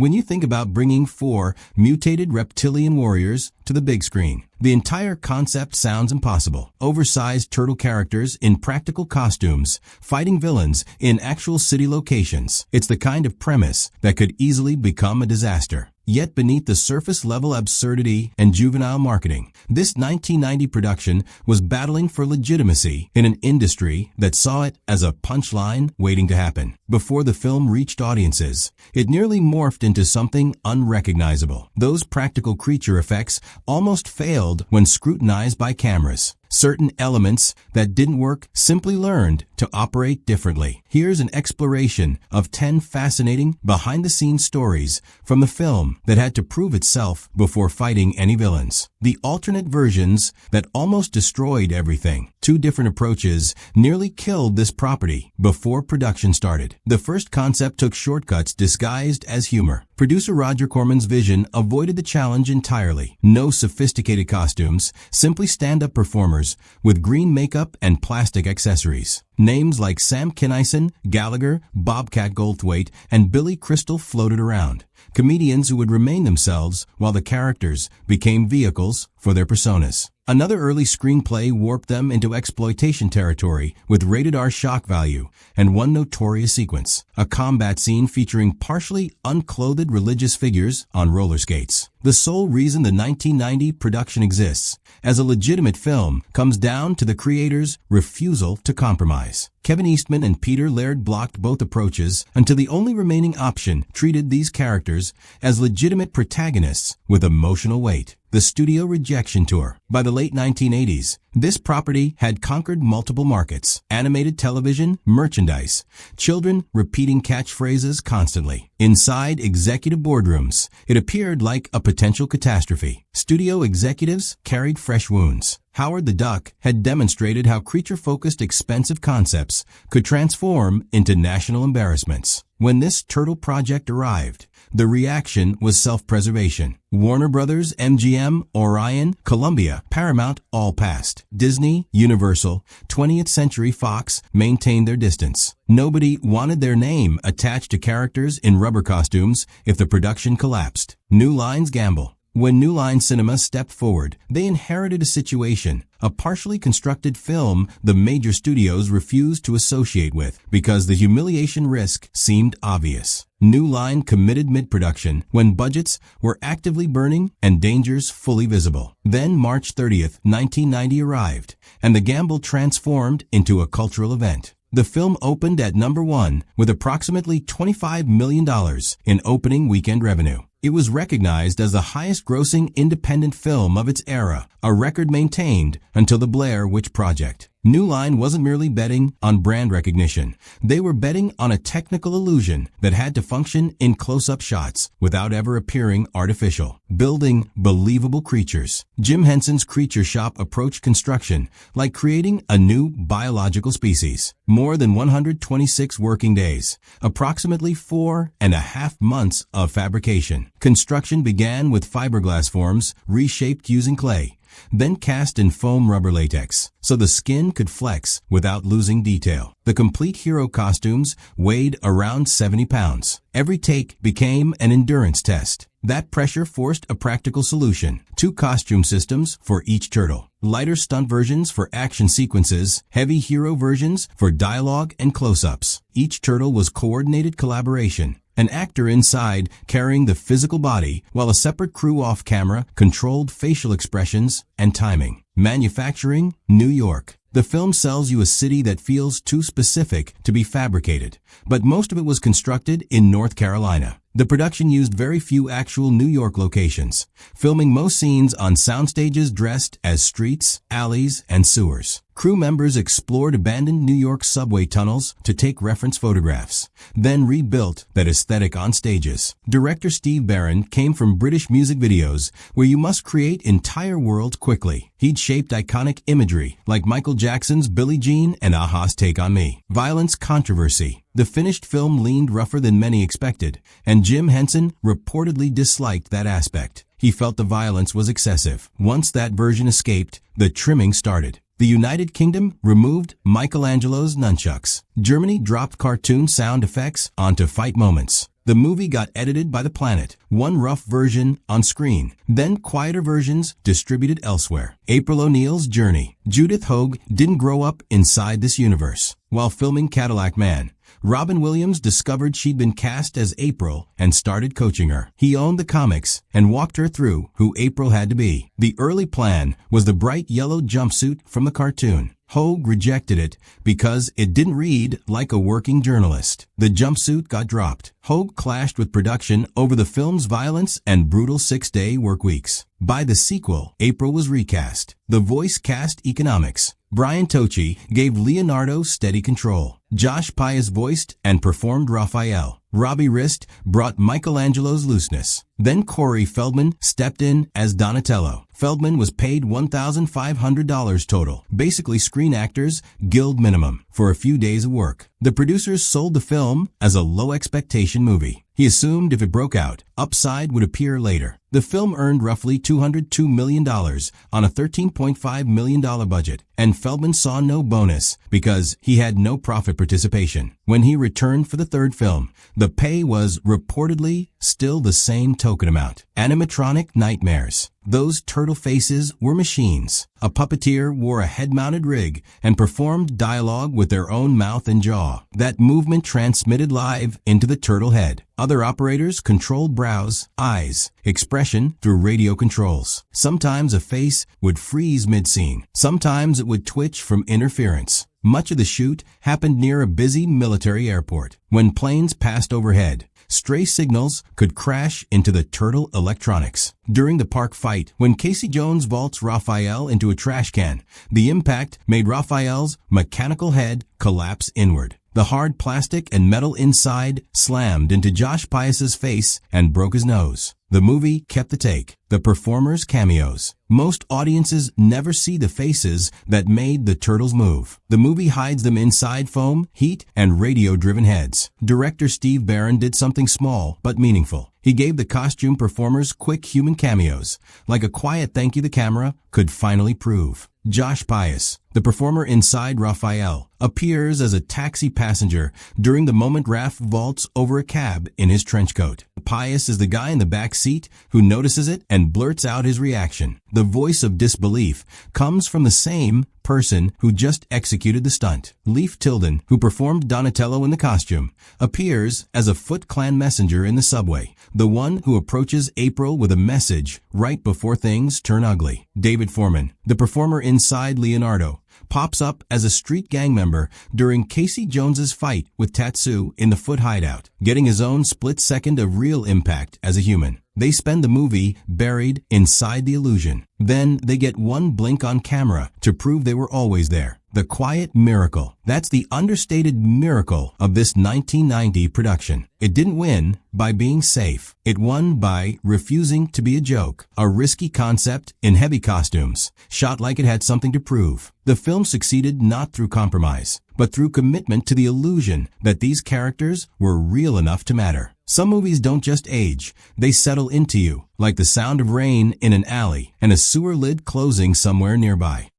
when you think about bringing 4 mutated reptilian warriors to the big screen. The entire concept sounds impossible. Oversized turtle characters in practical costumes, fighting villains in actual city locations. It's the kind of premise that could easily become a disaster. Yet beneath the surface-level absurdity and juvenile marketing, this 1990 production was battling for legitimacy in an industry that saw it as a punchline waiting to happen. Before the film reached audiences, it nearly morphed into something unrecognizable. Those practical creature effects almost failed when scrutinized by cameras. Certain elements that didn't work simply learned to operate differently. Here's an exploration of 10 fascinating behind-the-scenes stories from the film that had to prove itself before fighting any villains. The alternate versions that almost destroyed everything. 2 different approaches nearly killed this property before production started. The first concept took shortcuts disguised as humor. Producer Roger Corman's vision avoided the challenge entirely. No sophisticated costumes, simply stand-up performers with green makeup and plastic accessories. Names like Sam Kinison, Gallagher, Bobcat Goldthwait, and Billy Crystal floated around. Comedians who would remain themselves while the characters became vehicles for their personas. Another early screenplay warped them into exploitation territory with rated-R shock value and one notorious sequence, a combat scene featuring partially unclothed religious figures on roller skates. The sole reason the 1990 production exists as a legitimate film comes down to the creator's refusal to compromise. Kevin Eastman and Peter Laird blocked both approaches until the only remaining option treated these characters as legitimate protagonists with emotional weight. The Studio Rejection Tour. By the late 1980s, this property had conquered multiple markets: animated television, merchandise, children repeating catchphrases constantly. Inside executive boardrooms, it appeared like a potential catastrophe. Studio executives carried fresh wounds. Howard the Duck had demonstrated how creature-focused expensive concepts could transform into national embarrassments. When this turtle project arrived, the reaction was self-preservation. Warner Brothers, MGM, Orion, Columbia, Paramount all passed. Disney, Universal, 20th Century Fox maintained their distance. Nobody wanted their name attached to characters in rubber costumes if the production collapsed. New Line's gamble. When New Line Cinema stepped forward, they inherited a situation, a partially constructed film the major studios refused to associate with because the humiliation risk seemed obvious. New Line committed mid-production when budgets were actively burning and dangers fully visible. Then March 30th, 1990 arrived, and the gamble transformed into a cultural event. The film opened at number 1 with approximately $25 million in opening weekend revenue. It was recognized as the highest-grossing independent film of its era, a record maintained until the Blair Witch Project. New Line wasn't merely betting on brand recognition. They were betting on a technical illusion that had to function in close-up shots without ever appearing artificial, building believable creatures. Jim Henson's Creature Shop approached construction like creating a new biological species. More than 126 working days, approximately 4.5 months of fabrication. Construction began with fiberglass forms reshaped using clay, then cast in foam rubber latex, so the skin could flex without losing detail. The complete hero costumes weighed around 70 pounds. Every take became an endurance test. That pressure forced a practical solution: 2 costume systems for each turtle. Lighter stunt versions for action sequences, heavy hero versions for dialogue and close-ups. Each turtle was coordinated collaboration. An actor inside carrying the physical body, while a separate crew off-camera controlled facial expressions and timing. Manufacturing, New York. The film sells you a city that feels too specific to be fabricated, but most of it was constructed in North Carolina. The production used very few actual New York locations, filming most scenes on soundstages dressed as streets, alleys, and sewers. Crew members explored abandoned New York subway tunnels to take reference photographs, then rebuilt that aesthetic on stages. Director Steve Barron came from British music videos where you must create entire worlds quickly. He'd shaped iconic imagery like Michael Jackson's Billie Jean and a-ha's Take on Me. Violence controversy. The finished film leaned rougher than many expected, and Jim Henson reportedly disliked that aspect. He felt the violence was excessive. Once that version escaped, the trimming started. The United Kingdom removed Michelangelo's nunchucks. Germany dropped cartoon sound effects onto fight moments. The The movie got edited by the planet, one rough version on screen, then quieter versions distributed elsewhere. April O'Neil's journey. Judith Hoag didn't grow up inside this universe. While filming Cadillac Man, Robin Williams discovered she'd been cast as April and started coaching her. He owned the comics and walked her through who April had to be. The early plan was the bright yellow jumpsuit from the cartoon. Hoag rejected it because it didn't read like a working journalist. The jumpsuit got dropped. Hoag clashed with production over the film's violence and brutal 6-day work weeks. By the sequel, April was recast. The voice cast economics. Brian Tochi gave Leonardo steady control. Josh Pius voiced and performed Raphael. Robbie Rist brought Michelangelo's looseness. Then Corey Feldman stepped in as Donatello. Feldman was paid $1,500 total, basically Screen Actors Guild minimum, for a few days of work. The producers sold the film as a low-expectation movie. He assumed if it broke out, upside would appear later. The film earned roughly $202 million on a $13.5 million budget, and Feldman saw no bonus because he had no profit participation. When he returned for the third film, the pay was reportedly still the same token amount. Animatronic nightmares. Those turtle faces were machines. A puppeteer wore a head-mounted rig and performed dialogue with their own mouth and jaw. That movement transmitted live into the turtle head. Other operators controlled brows, eyes, expression through radio controls. Sometimes a face would freeze mid-scene. Sometimes it would twitch from interference. Much of the shoot happened near a busy military airport. When planes passed overhead, stray signals could crash into the turtle electronics. During the park fight, when Casey Jones vaults Raphael into a trash can, the impact made Raphael's mechanical head collapse inward. The hard plastic and metal inside slammed into Josh Pius's face and broke his nose. The movie kept the take. The performers' cameos. Most audiences never see the faces that made the turtles move. The movie hides them inside foam, heat, and radio-driven heads. Director Steve Barron did something small but meaningful. He gave the costume performers quick human cameos, like a quiet thank you the camera could finally prove. Josh Pius, the performer inside Raphael, appears as a taxi passenger during the moment Raph vaults over a cab in his trench coat. Pius is the guy in the back seat who notices it and blurts out his reaction. The voice of disbelief comes from the same person who just executed the stunt. Leif Tilden, who performed Donatello in the costume, appears as a Foot Clan messenger in the subway, the one who approaches April with a message right before things turn ugly. David Foreman, the performer inside Leonardo, pops up as a street gang member during Casey Jones's fight with Tatsu in the Foot hideout, getting his own split second of real impact as a human. They spend the movie buried inside the illusion. Then they get one blink on camera to prove they were always there. The quiet miracle. That's the understated miracle of this 1990 production. It didn't win by being safe. It won by refusing to be a joke, a risky concept in heavy costumes, shot like it had something to prove. The film succeeded not through compromise, but through commitment to the illusion that these characters were real enough to matter. Some movies don't just age, they settle into you, like the sound of rain in an alley and a sewer lid closing somewhere nearby.